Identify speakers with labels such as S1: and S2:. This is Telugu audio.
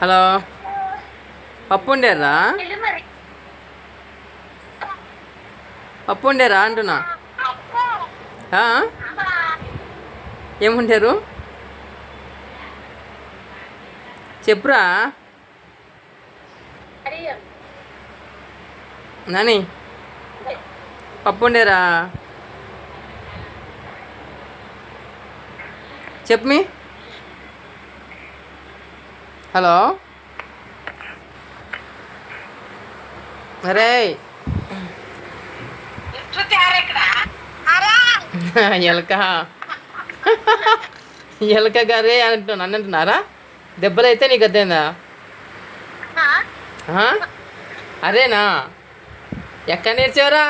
S1: హలో, పప్పు వండారా? పప్పు వండారా అంటున్నా. ఏముండారు చెప్పురా నాని. పప్పు వండారా? చెప్పు మీ. హలో, అరే ఎలక ఎలక గారే అంటున్నా. నన్ను అంటున్నారా? దెబ్బలైతే నీకు అదేనా? అరేనా? ఎక్కడ నేర్చావురా?